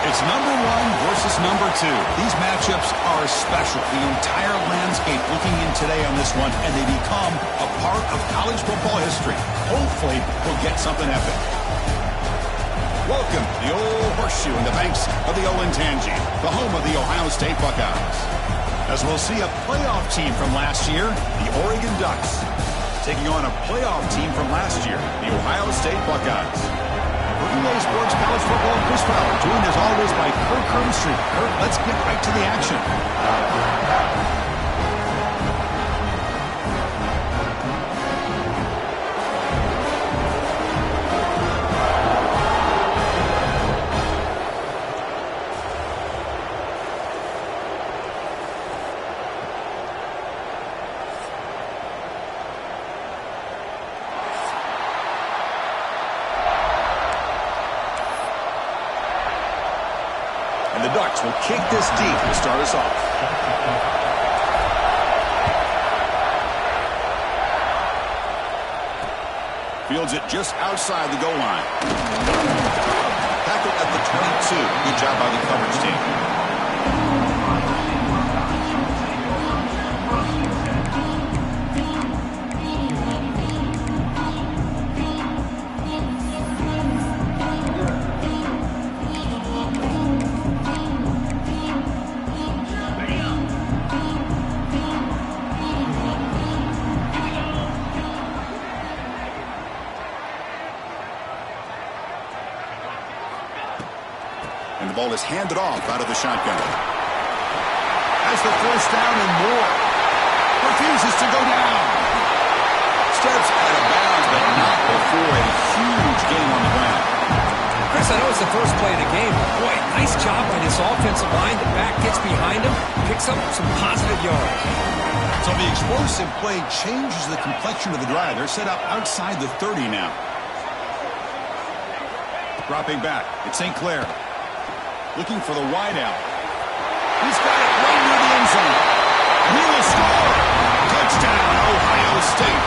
It's number one versus number two. These matchups are special. The entire landscape looking in today on this one, and they become a part of college football history. Hopefully, we'll get something epic. Welcome to the old horseshoe in the banks of the Olentangy, the home of the Ohio State Buckeyes. As we'll see a playoff team from last year, the Oregon Ducks, taking on a playoff team from last year, the Ohio State Buckeyes. EA Sports College Football and Chris Fowler, joined as always by Kirk Hermstreet. Kirk, let's get right to the action. And the Ducks will kick this deep to start us off. Fields it just outside the goal line. Tackled at the 22. Good job by the coverage team. And the ball is handed off out of the shotgun. Has the first down and more. Refuses to go down. Steps out of bounds, but not before a huge gain on the ground. Chris, I know it's the first play of the game, but boy, nice job by this offensive line. The back gets behind him, picks up some positive yards. So the explosive play changes the complexion of the drive. They're set up outside the 30 now. Dropping back, it's St. Clair. Looking for the wide out. He's got it right near the end zone. And he will score. Touchdown, Ohio State.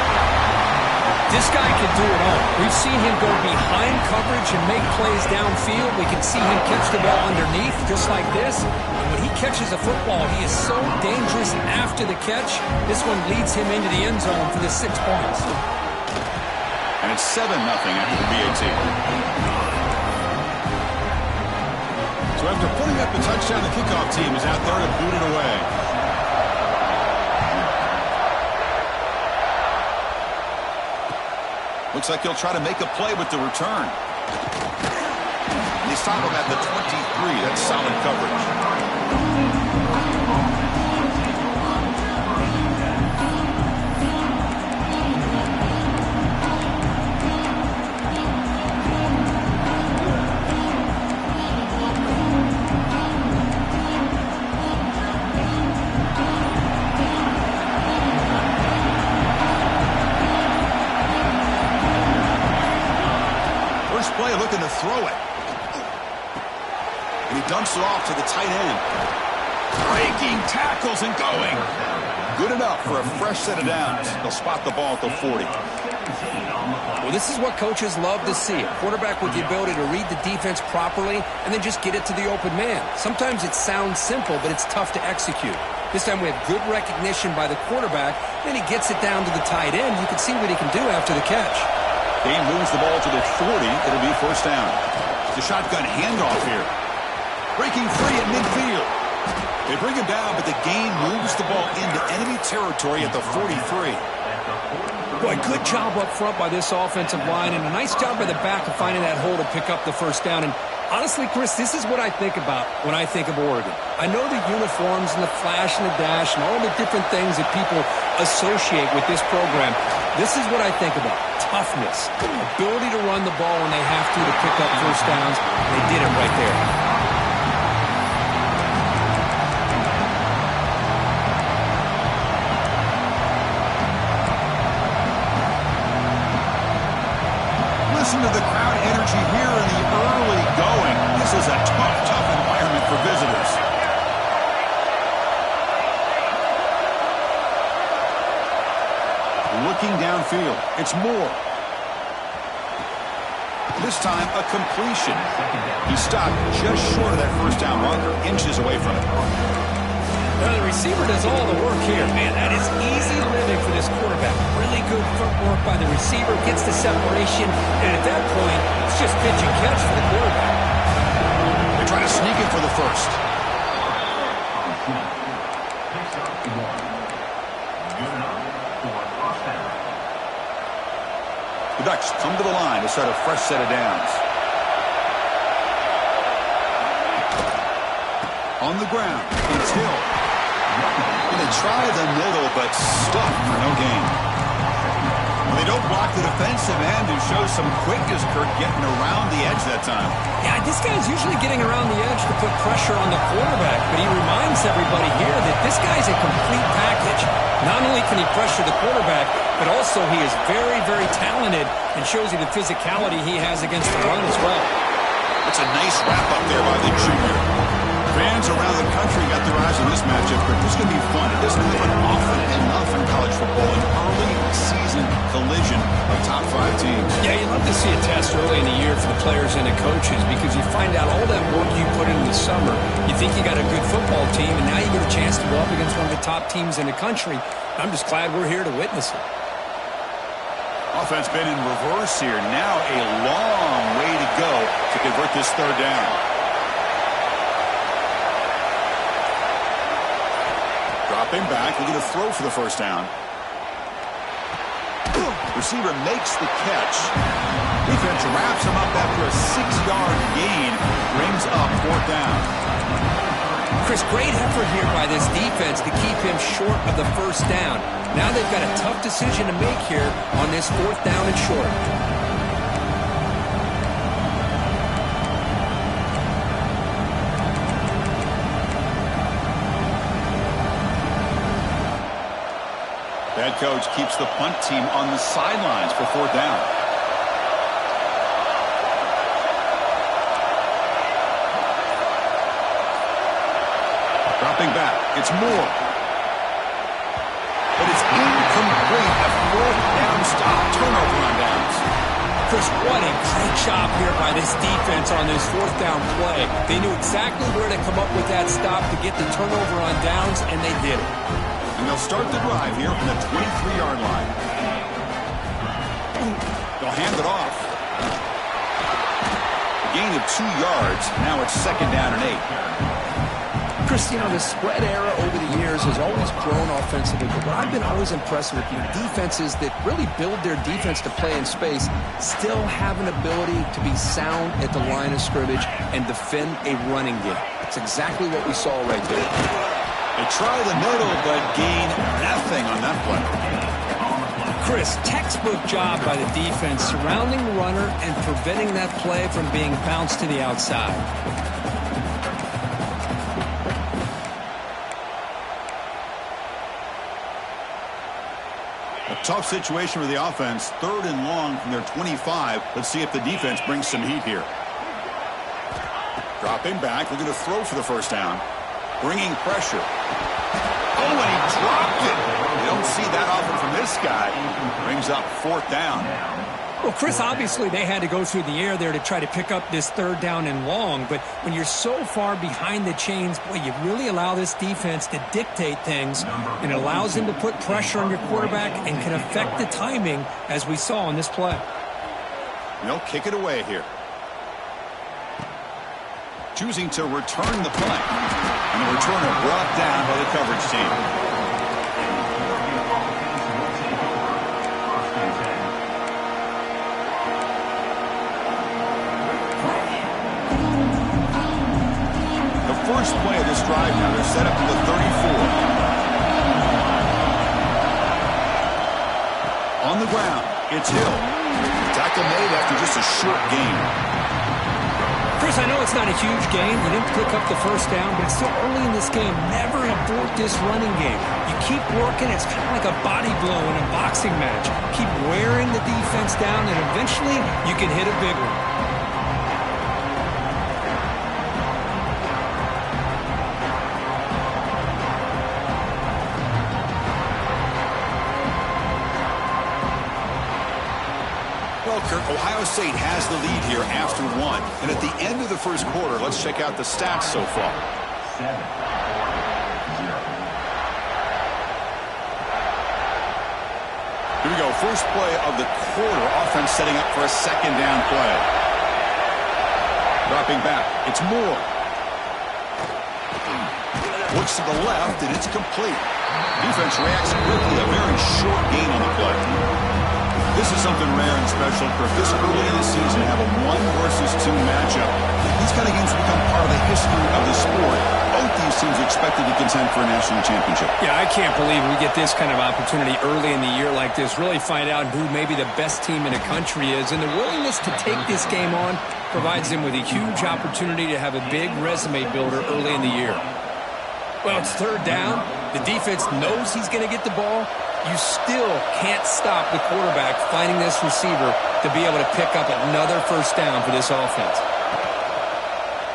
This guy can do it all. We've seen him go behind coverage and make plays downfield. We can see him catch the ball underneath just like this. And when he catches a football, he is so dangerous after the catch. This one leads him into the end zone for the 6 points. And it's 7-0 after the BAT. So after putting up the touchdown, the kickoff team is out there to boot it away. Looks like he'll try to make a play with the return. And they stop him at the 23. That's solid coverage. Play looking to throw it. And he dumps it off to the tight end. Breaking tackles and going. Good enough for a fresh set of downs. They'll spot the ball at the 40. Well, this is what coaches love to see. A quarterback with the ability to read the defense properly and then just get it to the open man. Sometimes it sounds simple, but it's tough to execute. This time we have good recognition by the quarterback. Then he gets it down to the tight end. You can see what he can do after the catch. Dane moves the ball to the 40. It'll be first down. It's a shotgun handoff here. Breaking free at midfield. They bring him down, but the gain moves the ball into enemy territory at the 43. Boy, good job up front by this offensive line, and a nice job by the back of finding that hole to pick up the first down. And honestly, Chris, this is what I think about when I think of Oregon. I know the uniforms and the flash and the dash and all the different things that people associate with this program. This is what I think about. Toughness, ability to run the ball when they have to pick up first downs. They did it right there. Listen to the crowd energy here in the early going. This is a tough environment for visitors. Looking downfield, it's Moore. This time, a completion. He stopped just short of that first down marker, inches away from it. Well, the receiver does all the work here. Man, that is easy living for this quarterback. Really good footwork by the receiver, gets the separation, and at that point, it's just pitch and catch for the quarterback. They try to sneak it for the first. The Ducks come to the line to start a fresh set of downs. On the ground, it's Hill. They try the middle, but stuck for no gain. They don't block the defensive end and show some quickness, Kurt, getting around the edge that time. Yeah, this guy's usually getting around the edge to put pressure on the quarterback, but he reminds everybody here that this guy's a complete package. Not only can he pressure the quarterback, but also he is very, very talented and shows you the physicality he has against the run as well. That's a nice wrap up there by the junior. Fans around the country got their eyes on this matchup, but this is going to be fun. It doesn't happen often enough in college football, an early season collision of top 5 teams. Yeah, you love to see a test early in the year for the players and the coaches because you find out all that work you put in the summer. You think you got a good football team, and now you get a chance to go up against one of the top teams in the country. I'm just glad we're here to witness it. Offense been in reverse here. Now a long way to go to convert this third down. Dropping back, looking to throw for the first down. Receiver makes the catch. Defense wraps him up after a 6-yard gain. Brings up fourth down. Chris, great effort here by this defense to keep him short of the first down. Now they've got a tough decision to make here on this fourth down and short. Head coach keeps the punt team on the sidelines for fourth down. Dropping back, it's Moore. But it's incomplete. A fourth down stop. Turnover on downs. Chris, what a great job here by this defense on this fourth down play. They knew exactly where to come up with that stop to get the turnover on downs, and they did it. And they'll start the drive here from the 23-yard line. They'll hand it off. A gain of 2 yards. Now it's second down and 8. Chris, you know, the spread era over the years has always grown offensively, but what I've been always impressed with, defenses that really build their defense to play in space still have an ability to be sound at the line of scrimmage and defend a running game. It's exactly what we saw right there. They try the middle, but gain nothing on that play. Chris, textbook job by the defense surrounding the runner and preventing that play from being bounced to the outside. A tough situation for the offense. Third and long from their 25. Let's see if the defense brings some heat here. Dropping back, looking to throw for the first down. Bringing pressure. Oh, and he dropped it. You don't see that often from this guy. Brings up fourth down. Well, Chris, obviously they had to go through the air there to try to pick up this third down and long, but when you're so far behind the chains, boy, you really allow this defense to dictate things, and it allows them to put pressure on your quarterback and can affect the timing, as we saw on this play. They'll kick it away here. Choosing to return the punt. And the returner brought down by the coverage team. The first play of this drive now, they're set up to the 34. On the ground, it's Hill. Tackle made after just a short gain. Chris, I know it's not a huge game. You didn't pick up the first down, but it's still early in this game. Never abort this running game. You keep working. It's kind of like a body blow in a boxing match. Keep wearing the defense down, and eventually you can hit a big one. Kurt, Ohio State has the lead here after 1. And at the end of the first quarter, let's check out the stats so far. 7-0. Here we go. First play of the quarter. Offense setting up for a second down play. Dropping back. It's Moore. Looks to the left, and it's complete. Defense reacts quickly. A very short gain on the play. This is something rare and special for this early in the season to have a 1 versus 2 matchup. These kind of games become part of the history of the sport. Both these teams expected to contend for a national championship. Yeah, I can't believe we get this kind of opportunity early in the year like this. Really find out who maybe the best team in the country is. And the willingness to take this game on provides them with a huge opportunity to have a big resume builder early in the year. Well, it's third down. The defense knows he's going to get the ball. You still can't stop the quarterback finding this receiver to be able to pick up another first down for this offense.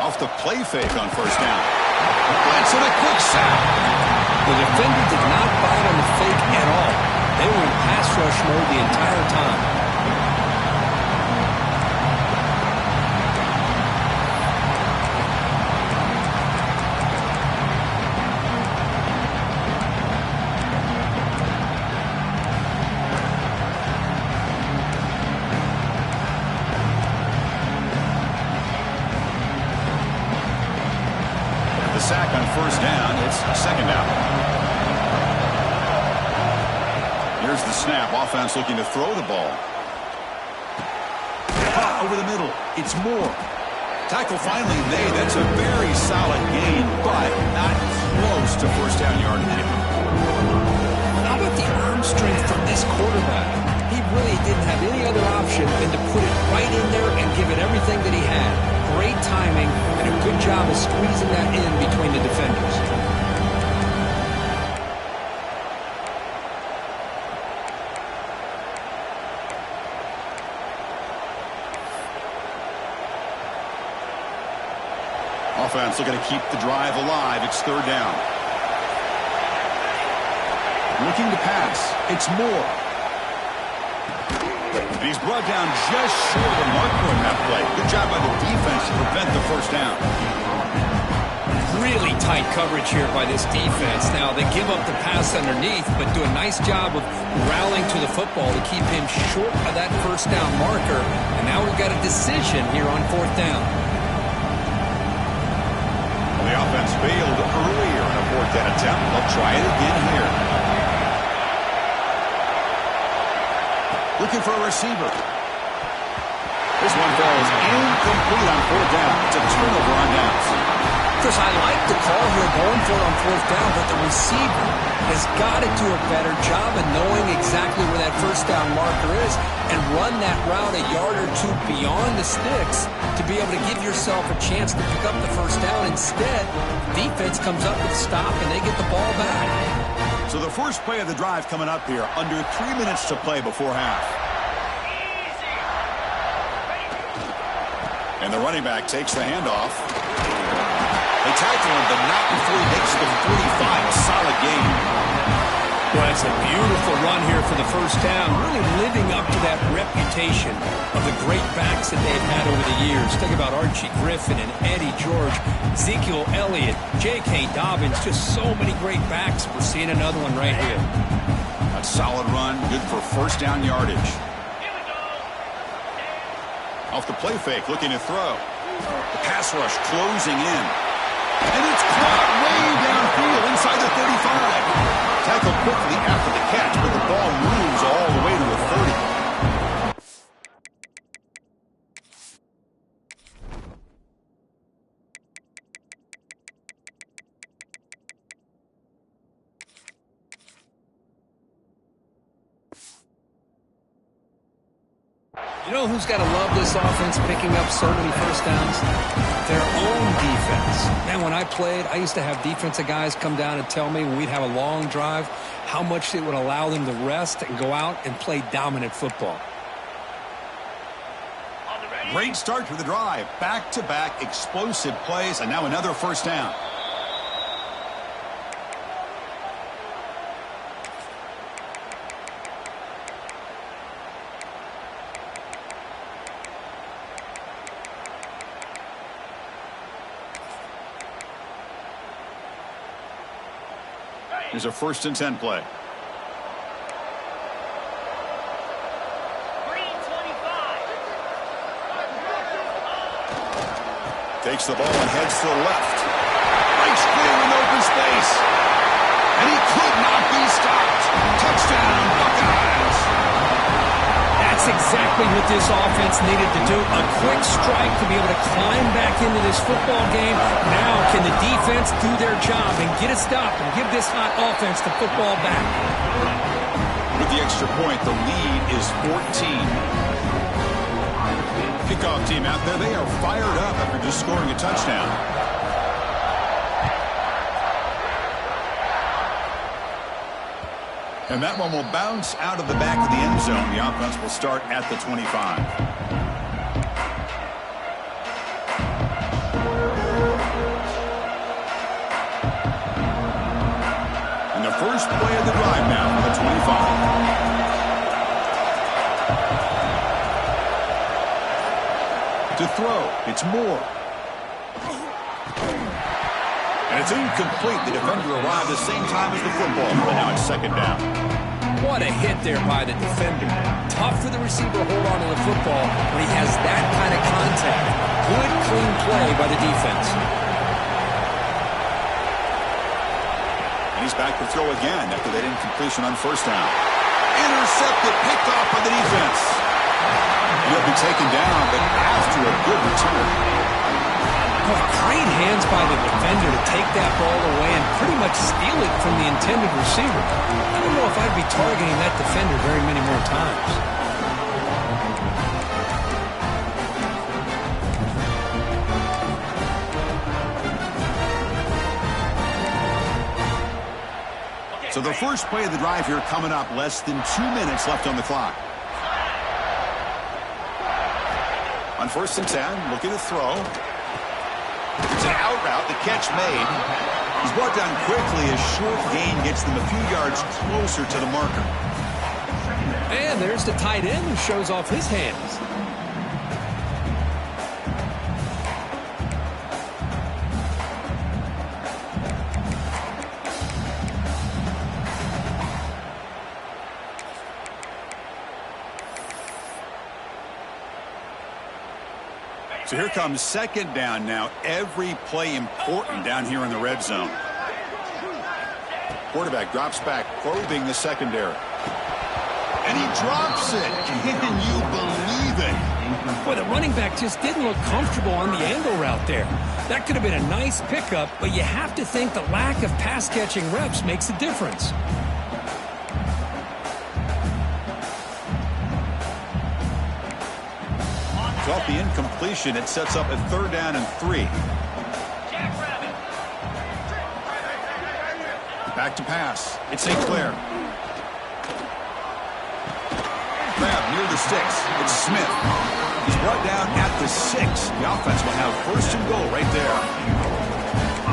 Off the play fake on first down. Blitz and a quick sack. The defender did not bite on the fake at all. They were in pass rush mode the entire time. Sack on first down. It's second down. Here's the snap. Offense looking to throw the ball. Over the middle. It's Moore. Tackle finally made. That's a very solid gain, but not close to first down yardage. How about the arm strength from this quarterback? He really didn't have any other option than to put it right in there and give it everything that he had. Great timing and a good job of squeezing that in between the defenders. Offense looking to keep the drive alive. It's third down. Looking to pass. It's Moore. He's brought down just short of the marker in that play. Good job by the defense to prevent the first down. Really tight coverage here by this defense. Now, they give up the pass underneath, but do a nice job of rallying to the football to keep him short of that first down marker. And now we've got a decision here on fourth down. Well, the offense failed earlier in a fourth down attempt. They'll try it again here. Looking for a receiver. This one falls incomplete on fourth down. It's a turnover on downs. Chris, I like the call here going for it on fourth down, but the receiver has got to do a better job of knowing exactly where that first down marker is and run that route a yard or two beyond the sticks to be able to give yourself a chance to pick up the first down. Instead, defense comes up with a stop and they get the ball back. So the first play of the drive coming up here, under 3 minutes to play before half. And the running back takes the handoff. They tackle him, but not before he makes the 45. A solid gain. Well, it's a beautiful run here for the first down, really living up to that reputation of the great backs that they've had over the years. Think about Archie Griffin and Eddie George, Ezekiel Elliott, J.K. Dobbins, just so many great backs. We're seeing another one right here. A solid run, good for first down yardage. Off the play fake, looking to throw. The pass rush closing in. And it's caught way downfield inside the 35. Tackled quickly after the catch, but the ball moves all the way to the 30. You know who's got to love this offense picking up so many first downs? Their own defense. Man, when I played, I used to have defensive guys come down and tell me when we'd have a long drive how much it would allow them to rest and go out and play dominant football. Great start to the drive. Back-to-back explosive plays, and now another first down. Here's a 1st and 10 play. Takes the ball and heads to the left. Breaks clear in open space. And he could not be stopped. Touchdown, Buckeyes. That's exactly what this offense needed to do. A quick strike to be able to climb back into this football game. Now can the defense do their job and get a stop and give this hot offense the football back? With the extra point, the lead is 14. Kickoff team out there, they are fired up after just scoring a touchdown. And that one will bounce out of the back of the end zone. The offense will start at the 25. And the first play of the drive now for the 25. To throw, it's Moore. And it's incomplete. The defender arrived the same time as the football, but now it's 2nd down. What a hit there by the defender. Tough for the receiver to hold on to the football when he has that kind of contact. Good, clean play by the defense. And he's back to throw again after that incompletion on 1st down. Intercepted, picked off by the defense. He'll be taken down, but after a good return. Boy, great hands by the defender to take that ball away and pretty much steal it from the intended receiver. I don't know if I'd be targeting that defender very many more times. So the first play of the drive here coming up, less than 2 minutes left on the clock. On 1st and 10, looking to throw. It's an out route, the catch made. He's brought down quickly as short gain gets them a few yards closer to the marker. And there's the tight end who shows off his hands. So here comes 2nd down now. Every play important down here in the red zone. Quarterback drops back, probing the secondary. And he drops it. Can you believe it? Boy, the running back just didn't look comfortable on the angle route there. That could have been a nice pickup, but you have to think the lack of pass-catching reps makes a difference. Off the incompletion, it sets up a 3rd down and 3. Back to pass. It's St. Clair. Grab near the sticks. It's Smith. He's brought down at the 6. The offense will have 1st and goal right there.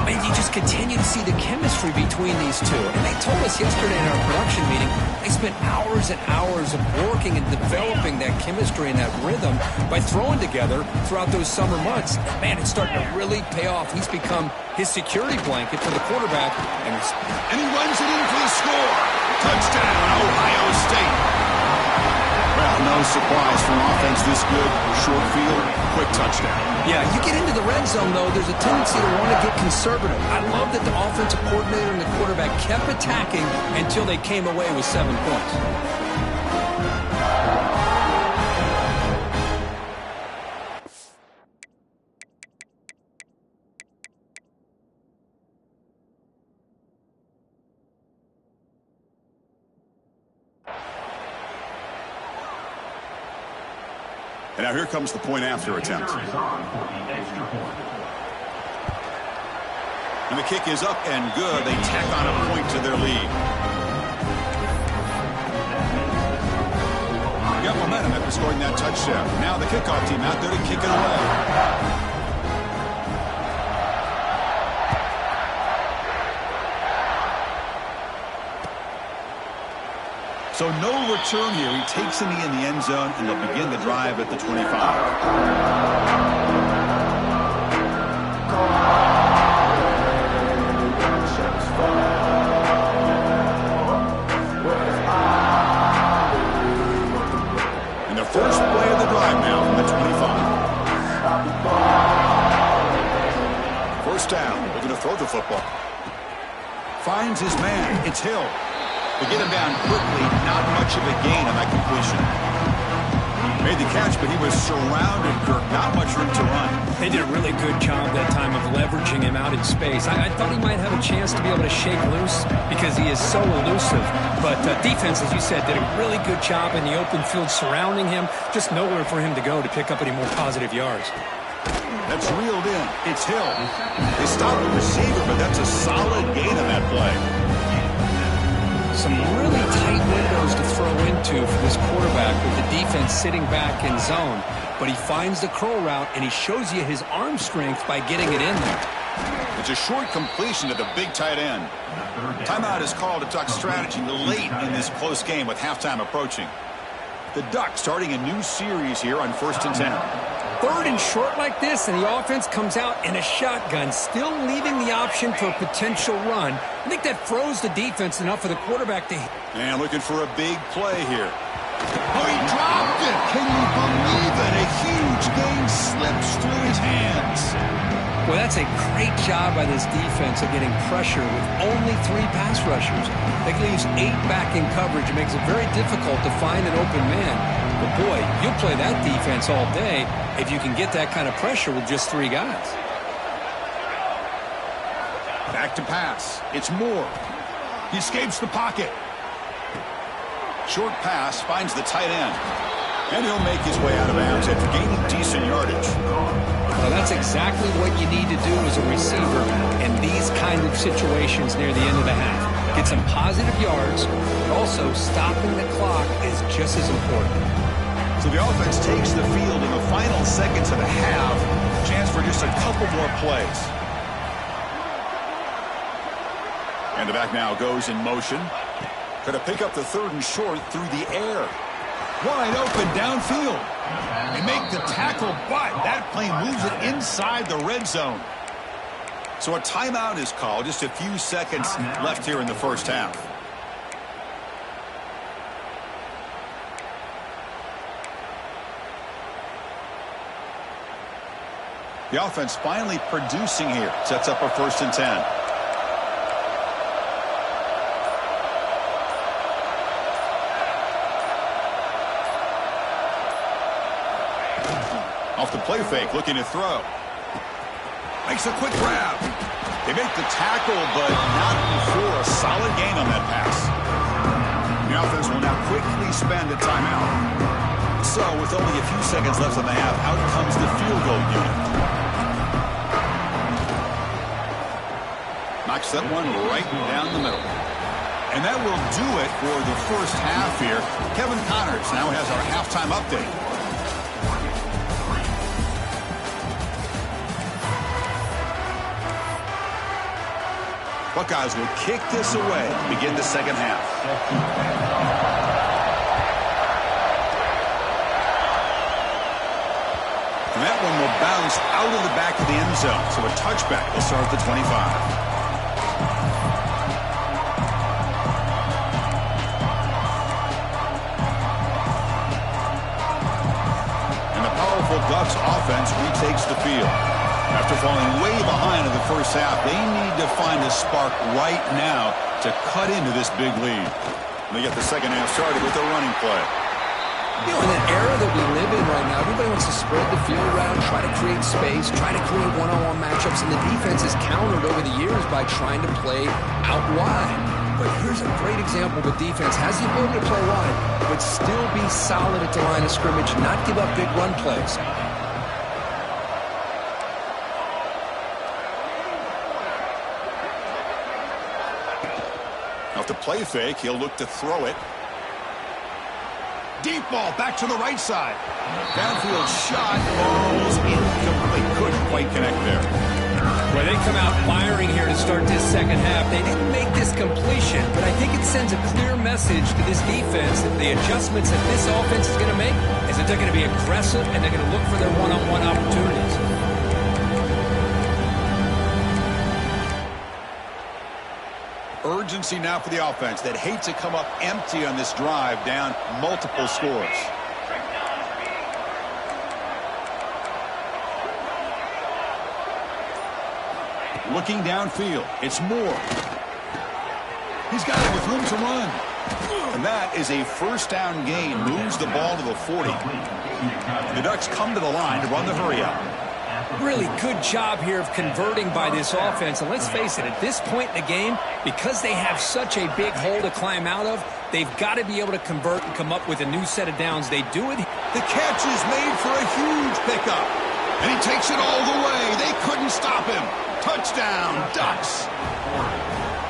And you just continue to see the chemistry between these two. And they told us yesterday in our production meeting, they spent hours and hours of working and developing that chemistry and that rhythm by throwing together throughout those summer months. And man, it's starting to really pay off. He's become his security blanket for the quarterback. And he runs it in for the score. Touchdown, Ohio State. Well, no surprise for an offense this good. Short field, quick touchdown. Yeah, you get into the red zone, though, there's a tendency to want to get conservative. I love that the offensive coordinator and the quarterback kept attacking until they came away with 7 points. And now here comes the point after attempt. And the kick is up and good. They tack on a point to their lead. Got momentum after scoring that touchdown. Now the kickoff team out there to kick it away. So no return here. He takes a knee in the end zone, and they'll begin the drive at the 25. first down. Looking to throw the football. Finds his man. It's Hill. They get him down quickly. Not much of a gain on that completion. Made the catch, but he was surrounded, Kirk. Not much room to run. They did a really good job that time of leveraging him out in space. I thought he might have a chance to be able to shake loose because he is so elusive. But defense, as you said, did a really good job in the open field surrounding him. Just nowhere for him to go to pick up any more positive yards. That's reeled in. It's Hill. They stop the receiver, but that's a solid gain on that play. Some really tight windows to throw into for this quarterback with the defense sitting back in zone. But he finds the curl route, and he shows you his arm strength by getting it in there. It's a short completion to the big tight end. Timeout is called to talk strategy late in this close game with halftime approaching. The Ducks starting a new series here on 1st and 10. 3rd and short like this, and the offense comes out in a shotgun, still leaving the option for a potential run. I think that froze the defense enough for the quarterback to... And looking for a big play here. Oh, he dropped it! Can you believe it? A huge gain slips through his hands. Well, that's a great job by this defense of getting pressure with only 3 pass rushers. That leaves 8 back in coverage. It makes it very difficult to find an open man. But boy, you'll play that defense all day if you can get that kind of pressure with just 3 guys. Back to pass. It's Moore. He escapes the pocket. Short pass finds the tight end. And he'll make his way out of bounds after gaining decent yardage. Well, that's exactly what you need to do as a receiver in these kind of situations near the end of the half. Get some positive yards, but also stopping the clock is just as important. So the offense takes the field in the final seconds of the half. Chance for just a couple more plays. And the back now goes in motion. Going to pick up the 3rd and short through the air. Wide open downfield. They make the tackle, but that play moves it inside the red zone. So a timeout is called. Just a few seconds left here in the first half. The offense finally producing here. Sets up a 1st and 10. Off the play fake, looking to throw. Makes a quick grab. They make the tackle, but not before a solid gain on that pass. The offense will now quickly spend a timeout. So, with only a few seconds left in the half, out comes the field goal unit. Knocks that one right down the middle. And that will do it for the first half here. Kevin Connors now has our halftime update. Buckeyes will kick this away to begin the second half. And that one will bounce out of the back of the end zone. So a touchback will start at the 25. And the powerful Ducks offense retakes the field. After falling way behind in the first half, they need to find a spark right now to cut into this big lead. They get the second half started with a running play. You know, in an era that we live in right now, everybody wants to spread the field around, try to create space, try to create one-on-one matchups, and the defense is countered over the years by trying to play out wide. But here's a great example of a defense has the ability to play wide, but still be solid at the line of scrimmage, not give up big run plays. Off the play fake, he'll look to throw it. Deep ball back to the right side. Downfield shot falls incomplete. Couldn't quite connect there. Well, they come out firing here to start this second half. They didn't make this completion, but I think it sends a clear message to this defense that the adjustments that this offense is going to make is that they're going to be aggressive and they're going to look for their one-on-one opportunities. Urgency now for the offense that hate to come up empty on this drive, down multiple scores. Looking downfield. It's Moore. He's got it with room to run. And that is a first down gain. Moves the ball to the 40. The Ducks come to the line to run the hurry up. Really good job here of converting by this offense. And let's face it, at this point in the game, because they have such a big hole to climb out of, they've got to be able to convert and come up with a new set of downs. They do it. The catch is made for a huge pickup. And he takes it all the way. They couldn't stop him. Touchdown, Ducks.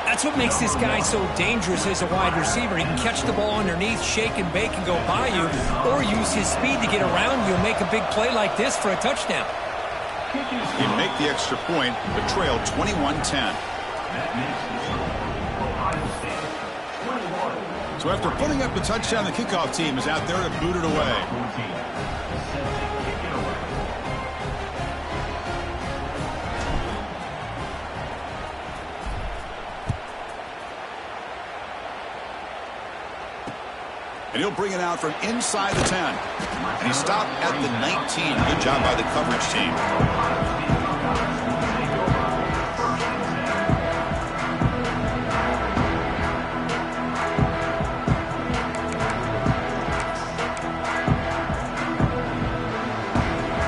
That's what makes this guy so dangerous as a wide receiver. He can catch the ball underneath, shake and bake and go by you, or use his speed to get around you and make a big play like this for a touchdown. You make the extra point, but trail 21-10. So after putting up the touchdown, the kickoff team is out there to boot it away. And he'll bring it out from inside the 10. And he stopped at the 19. Good job by the coverage team.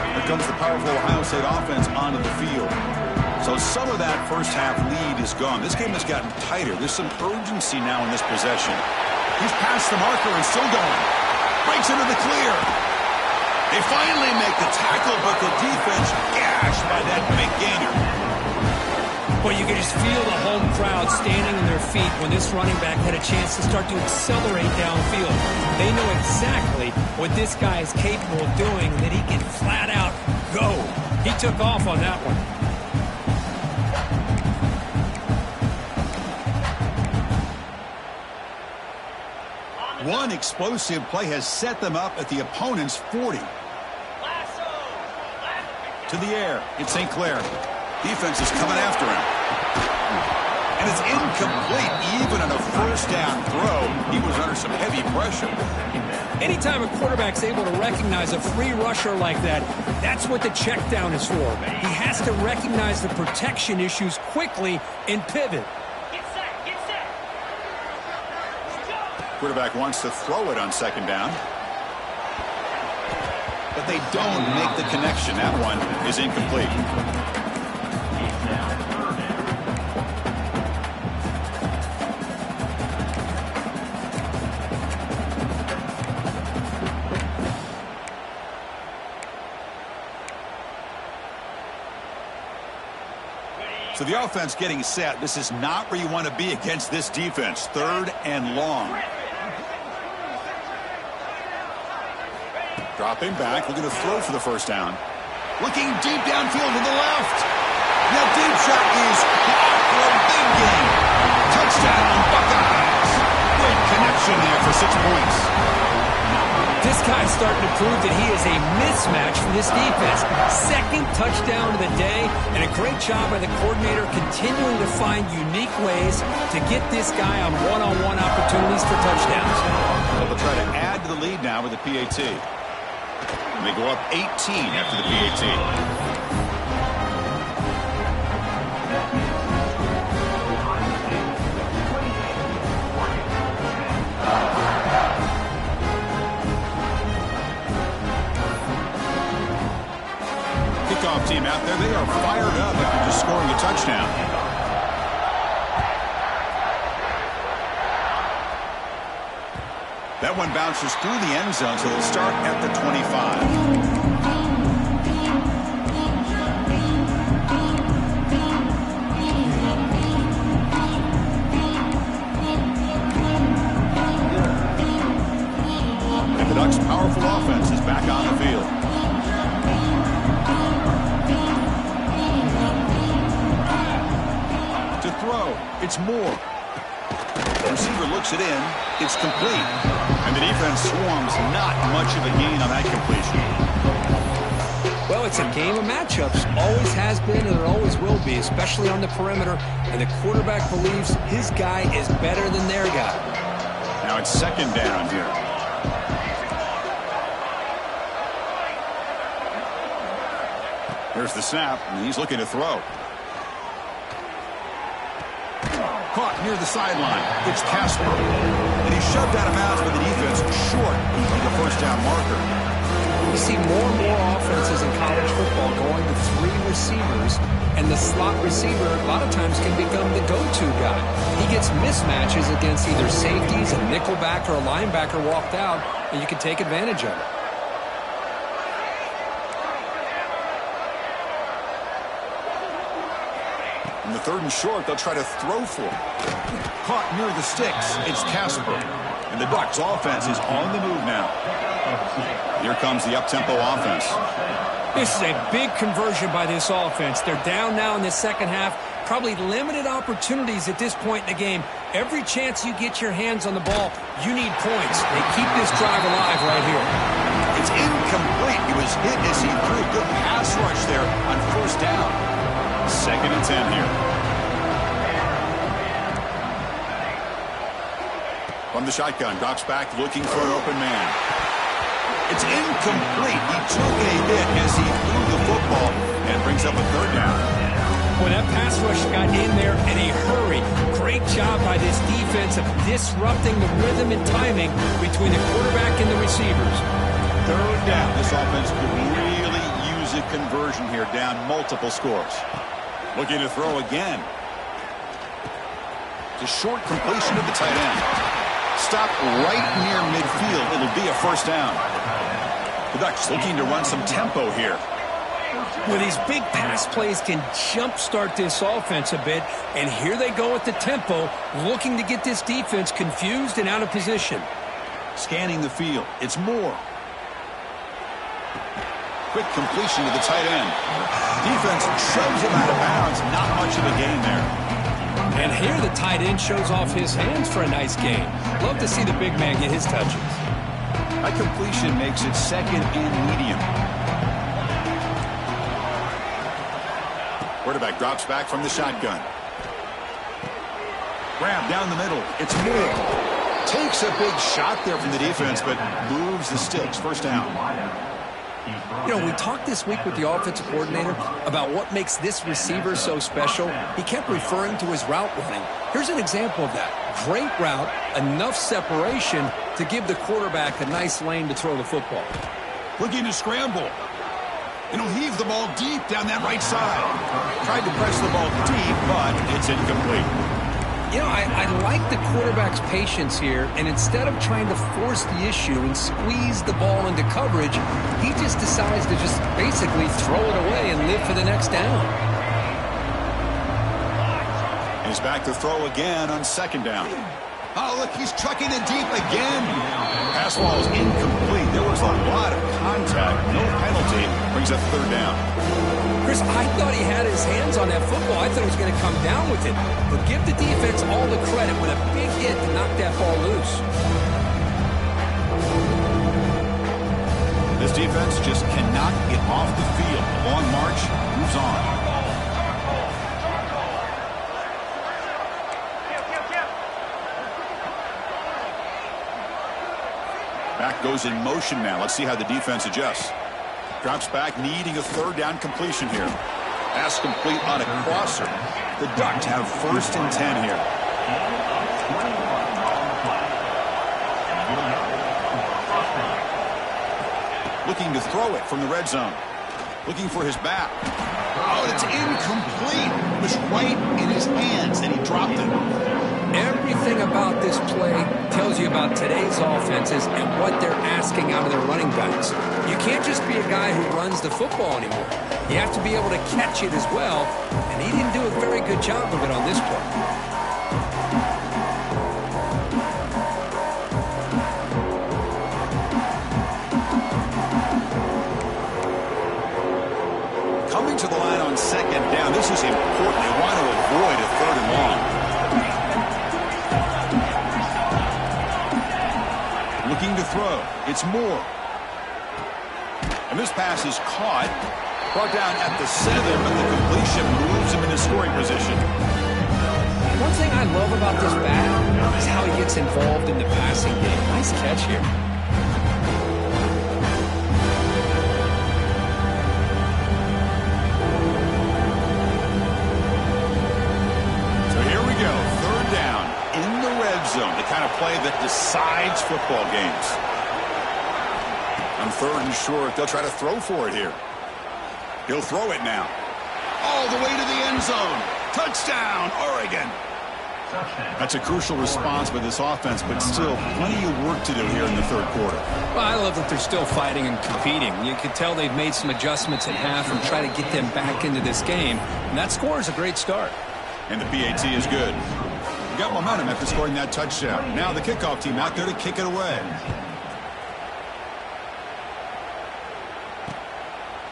Here comes the powerful Ohio State offense onto the field. So some of that first half lead is gone. This game has gotten tighter. There's some urgency now in this possession. He's past the marker and still going. Breaks into the clear. They finally make the tackle, but the defense gashed by that big gainer. Well, you can just feel the home crowd standing on their feet when this running back had a chance to start to accelerate downfield. They know exactly what this guy is capable of doing, and that he can flat out go. He took off on that one. One explosive play has set them up at the opponent's 40. To the air. It's St. Clair. Defense is coming after him. And it's incomplete. Even on a first down throw, he was under some heavy pressure. Anytime a quarterback's able to recognize a free rusher like that, that's what the check down is for. He has to recognize the protection issues quickly and pivot. Quarterback wants to throw it on second down. But they don't make the connection. That one is incomplete. So the offense getting set. This is not where you want to be against this defense. Third and long. Dropping back, looking to throw for the first down. Looking deep downfield to the left. That deep shot is caught for a big gain. Touchdown, Buckeyes. Great connection there for 6 points. This guy's starting to prove that he is a mismatch for this defense. Second touchdown of the day, and a great job by the coordinator continuing to find unique ways to get this guy on one-on-one opportunities for touchdowns. Well, they'll try to add to the lead now with the PAT. And they go up 18 after the PAT. Kickoff team out there, they are fired up after just scoring a touchdown. That one bounces through the end zone, so they'll start at the 25. And the Ducks' powerful offense is back on the field. To throw, it's Moore. The receiver looks it in. It's complete. And the defense swarms. Not much of a gain on that completion. Well, it's a game of matchups. Always has been and it always will be, especially on the perimeter. And the quarterback believes his guy is better than their guy. Now it's second down here. There's the snap, and he's looking to throw. Caught near the sideline. It's Casper. And he's shoved out of bounds by the defense short of the first down marker. You see more and more offenses in college football going to 3 receivers, and the slot receiver a lot of times can become the go-to guy. He gets mismatches against either safeties, a nickelback, or a linebacker walked out, and you can take advantage of it. In the 3rd and short, they'll try to throw for it. Caught near the sticks. It's Casper. And the Ducks offense is on the move now. Here comes the up-tempo offense. This is a big conversion by this offense. They're down now in the second half. Probably limited opportunities at this point in the game. Every chance you get your hands on the ball, you need points. They keep this drive alive right here. It's incomplete. He was hit as he threw. Good pass rush there on first down. 2nd and 10 here. From the shotgun, drops back looking for an open man. It's incomplete. He took a hit as he threw the football and brings up a 3rd down. When that pass rush got in there in a hurry, great job by this defense of disrupting the rhythm and timing between the quarterback and the receivers. 3rd down. This offense could really use a conversion here, down multiple scores. Looking to throw again. It's a short completion to the tight end. Stop right near midfield. It'll be a first down. The Ducks looking to run some tempo here. Well, these big pass plays can jumpstart this offense a bit, and here they go at the tempo, looking to get this defense confused and out of position. Scanning the field. It's Moore. Quick completion to the tight end. Defense shoves him out of bounds. Not much of a gain there. And here the tight end shows off his hands for a nice gain. Love to see the big man get his touches. That completion makes it 2nd and medium. Quarterback drops back from the shotgun. Grab down the middle. It's Moore. Takes a big shot there from the defense, but moves the sticks. First down. You know, we talked this week with the offensive coordinator about what makes this receiver so special. He kept referring to his route running. Here's an example of that. Great route, enough separation to give the quarterback a nice lane to throw the football. Looking to scramble. And he'll heave the ball deep down that right side. Tried to press the ball deep, but it's incomplete. You know, I like the quarterback's patience here, and instead of trying to force the issue and squeeze the ball into coverage, he just decides to just basically throw it away and live for the next down. He's back to throw again on 2nd down. Oh, look, he's trucking it deep again. Pass ball is incomplete. There was a lot of contact. No penalty. Brings up 3rd down. Chris, I thought he had his hands on that football. I thought he was going to come down with it. But give the defense all the credit with a big hit to knock that ball loose. This defense just cannot get off the field. Long march moves on. Back goes in motion now. Let's see how the defense adjusts. Drops back, needing a 3rd down completion here. Pass complete on a crosser. The Ducks have 1st and 10 here. Looking to throw it from the red zone. Looking for his back. Oh, it's incomplete. It was right in his hands, and he dropped it. Everything about this play tells you about today's offenses and what they're asking out of their running backs. You can't just be a guy who runs the football anymore. You have to be able to catch it as well, and he didn't do a very good job of it on this play. Coming to the line on 2nd down. This is important. They want to avoid a 3rd and long. Looking to throw. It's Moore. And this pass is caught. Brought down at the 7, but the completion moves him into scoring position. One thing I love about this back is how he gets involved in the passing game. Nice catch here. So here we go. 3rd zone, the kind of play that decides football games. On 3rd and short, they'll try to throw for it here. He'll throw it now. All the way to the end zone. Touchdown, Oregon. That's a crucial response by this offense, but still plenty of work to do here in the 3rd quarter. Well, I love that they're still fighting and competing. You can tell they've made some adjustments at half and try to get them back into this game. And that score is a great start. And the PAT is good. Got momentum after scoring that touchdown. Now the kickoff team out there to kick it away.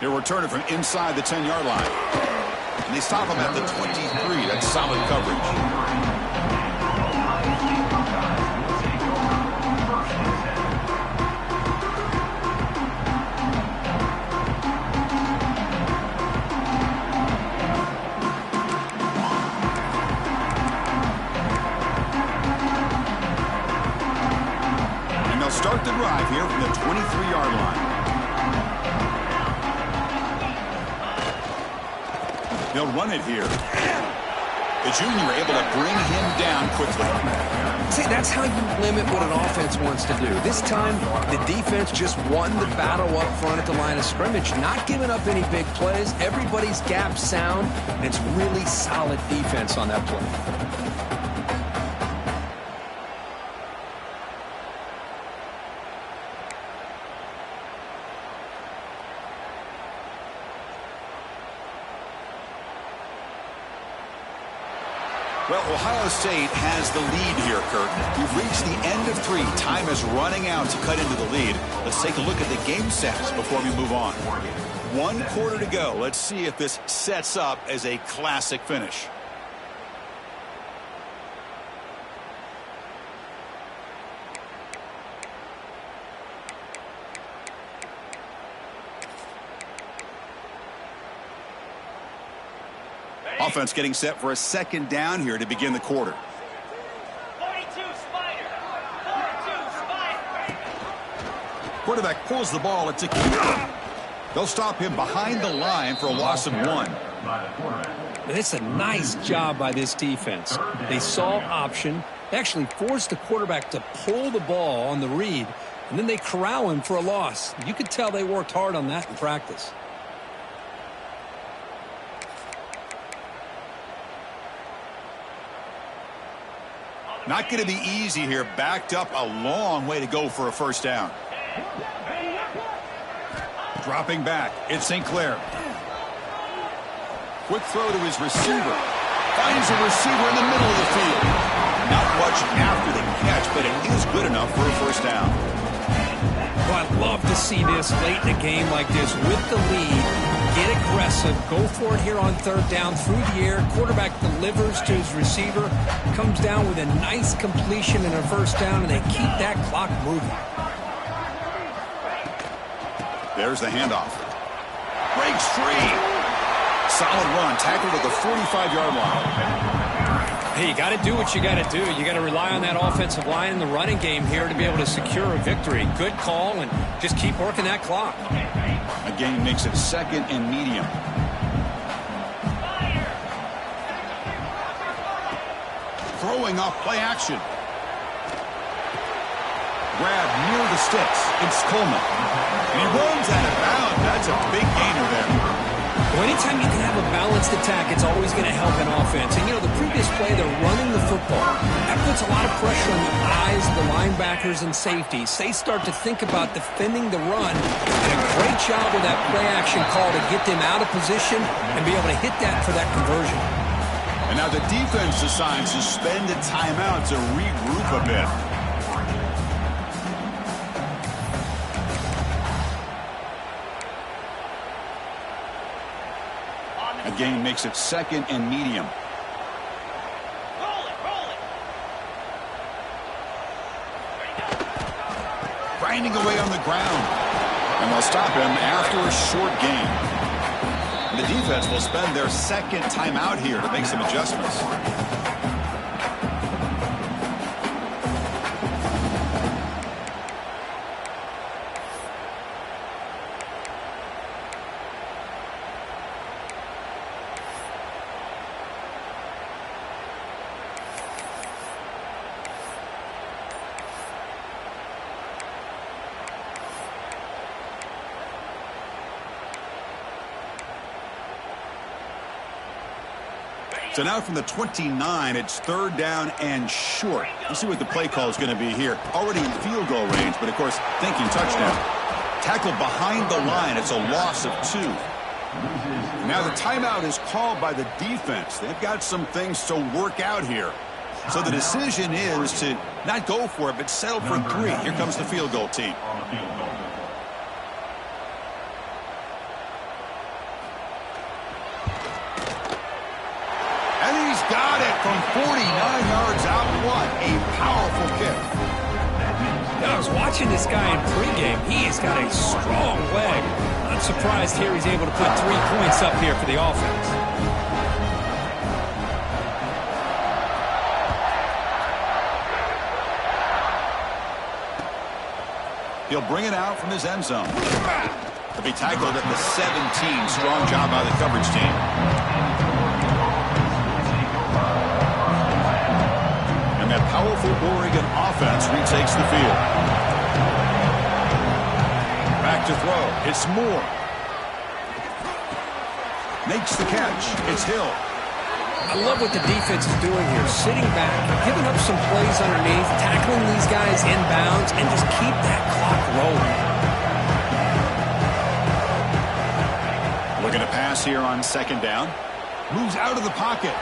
He'll return it from inside the 10-yard line. And they stop him at the 23. That's solid coverage. Start the drive here from the 23-yard line. They'll run it here. The junior able to bring him down quickly. See, that's how you limit what an offense wants to do. This time, the defense just won the battle up front at the line of scrimmage, not giving up any big plays. Everybody's gap sound, and it's really solid defense on that play. Well, Ohio State has the lead here, Kurt. We've reached the end of 3. Time is running out to cut into the lead. Let's take a look at the game stats before we move on. 1 quarter to go. Let's see if this sets up as a classic finish. Offense getting set for a 2nd down here to begin the quarter. 42 Spider. 42 Spider. Quarterback pulls the ball. It's a key. They'll stop him behind the line for a loss of 1. And it's a nice job by this defense. They saw option. They actually forced the quarterback to pull the ball on the read, and then they corral him for a loss. You could tell they worked hard on that in practice. Not going to be easy here. Backed up a long way to go for a 1st down. Dropping back. It's St. Clair. Quick throw to his receiver. Finds a receiver in the middle of the field. Not much after the catch, but it is good enough for a 1st down. Well, I'd love to see this late in a game like this with the lead. Get aggressive. Go for it here on 3rd down through the air. Quarterback delivers to his receiver. Comes down with a nice completion and a 1st down, and they keep that clock moving. There's the handoff. Breaks free. Solid run. Tackled at the 45-yard line. Hey, you got to do what you got to do. You got to rely on that offensive line in the running game here to be able to secure a victory. Good call, and just keep working that clock. A gain makes it 2nd and medium. Throwing off play action. Grab near the sticks. It's Coleman. And he runs out of bounds. That's a big gainer there. Well, anytime you can have a balanced attack, it's always going to help an offense. And, you know, the previous play, they're running the football. That puts a lot of pressure on the eyes of the linebackers and safeties. They start to think about defending the run. And a great job with that play-action call to get them out of position and be able to hit that for that conversion. And now the defense decides to spend a timeout to regroup a bit. A gain makes it 2nd and medium. Roll it. Grinding away on the ground. And they'll stop him after a short gain. The defense will spend their 2nd timeout here to make some adjustments. So now from the 29, it's 3rd down and short. Let's see what the play call is going to be here. Already in field goal range, but of course, thinking touchdown. Tackled behind the line. It's a loss of 2. Now the timeout is called by the defense. They've got some things to work out here. So the decision is to not go for it, but settle for 3. Here comes the field goal team. And he's got it from 49 yards out. What a powerful kick. I was watching this guy in pregame. He's got a strong leg. Not surprised here he's able to put 3 points up here for the offense. He'll bring it out from his end zone. He'll be tackled at the 17. Strong job by the coverage team. And that powerful Oregon offense retakes the field. Back to throw. It's Moore. Makes the catch. It's Hill. I love what the defense is doing here. Sitting back, giving up some plays underneath, tackling these guys inbounds, and just keep that clock rolling. Looking to pass here on 2nd down. Moves out of the pocket.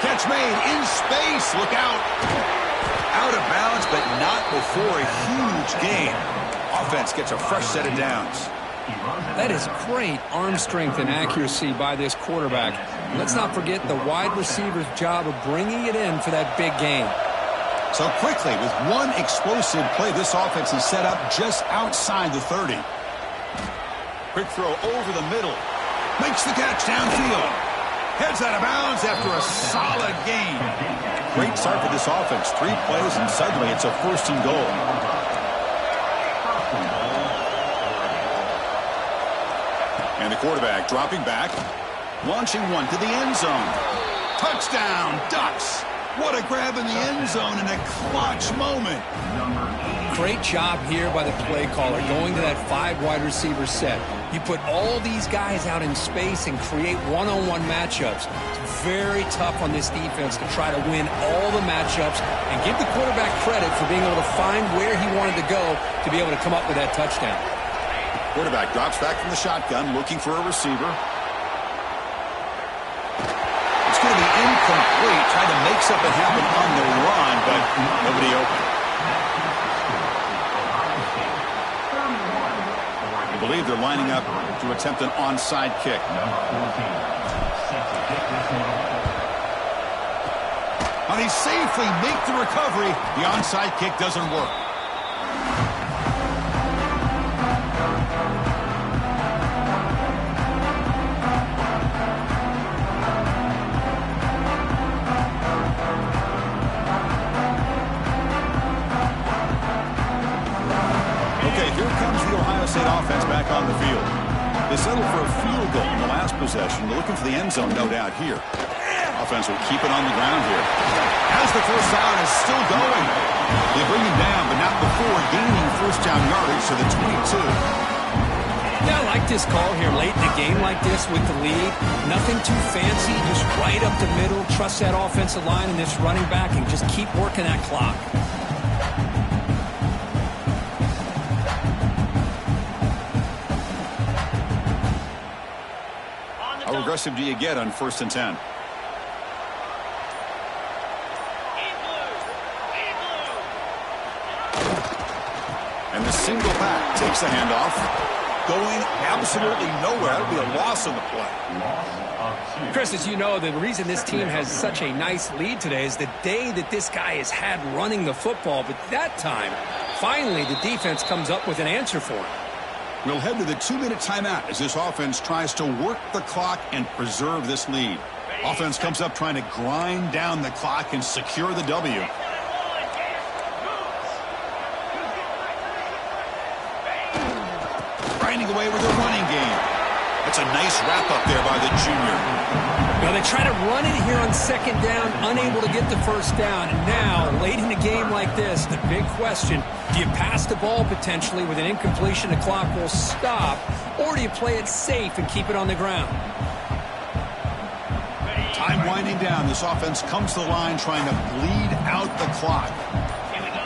Catch made in space. Look out. Out of bounds, but not before a huge gain. Offense gets a fresh set of downs. That is great arm strength and accuracy by this quarterback. Let's not forget the wide receiver's job of bringing it in for that big gain. So quickly, with one explosive play, this offense is set up just outside the 30. Quick throw over the middle. Makes the catch downfield. Heads out of bounds after a solid gain. Great start for this offense. 3 plays, and suddenly it's a 1st and goal. And the quarterback dropping back. Launching one to the end zone. Touchdown, Ducks. What a grab in the end zone in a clutch moment. Great job here by the play caller, going to that 5 wide receiver set. You put all these guys out in space and create one-on-one matchups. It's very tough on this defense to try to win all the matchups and give the quarterback credit for being able to find where he wanted to go to be able to come up with that touchdown. Quarterback drops back from the shotgun, looking for a receiver. It's going to be incomplete, trying to make something happen on the run, but nobody open. I believe they're lining up to attempt an onside kick. And they safely make the recovery. The onside kick doesn't work. Offense back on the field. They settled for a field goal in the last possession. They're looking for the end zone, no doubt, here. Offense will keep it on the ground here. As the first down is still going. They bring him down, but not before gaining 1st down yardage to the 22. Yeah, I like this call here late in the game like this with the lead. Nothing too fancy, just right up the middle. Trust that offensive line and this running back and just keep working that clock. How aggressive do you get on 1st and 10? And the single back takes the handoff. Going absolutely nowhere. That'll be a loss on the play. Chris, as you know, the reason this team has such a nice lead today is the day that this guy has had running the football. But that time, finally, the defense comes up with an answer for him. We'll head to the 2-minute timeout as this offense tries to work the clock and preserve this lead. Offense comes up trying to grind down the clock and secure the W. Grinding away with a running game. That's a nice wrap-up there by the junior. Now they try to run it here on 2nd down, unable to get the 1st down. And now, late in a game like this, the big question, do you pass the ball potentially with an incompletion, the clock will stop, or do you play it safe and keep it on the ground? Time winding down. This offense comes to the line trying to bleed out the clock. Here we go.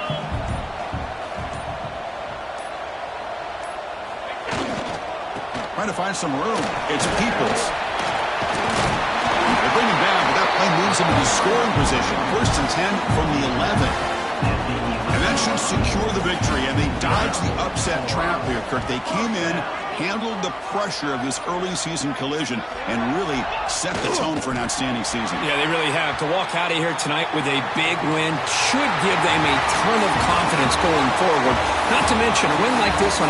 Trying to find some room. It's Peoples. They bring him down, but that play moves him into scoring position. 1st and 10 from the 11. And that should secure the victory. And they dodged the upset trap here, Kirk. They came in, handled the pressure of this early season collision, and really set the tone for an outstanding season. Yeah, they really have. To walk out of here tonight with a big win should give them a ton of confidence going forward. Not to mention, a win like this on a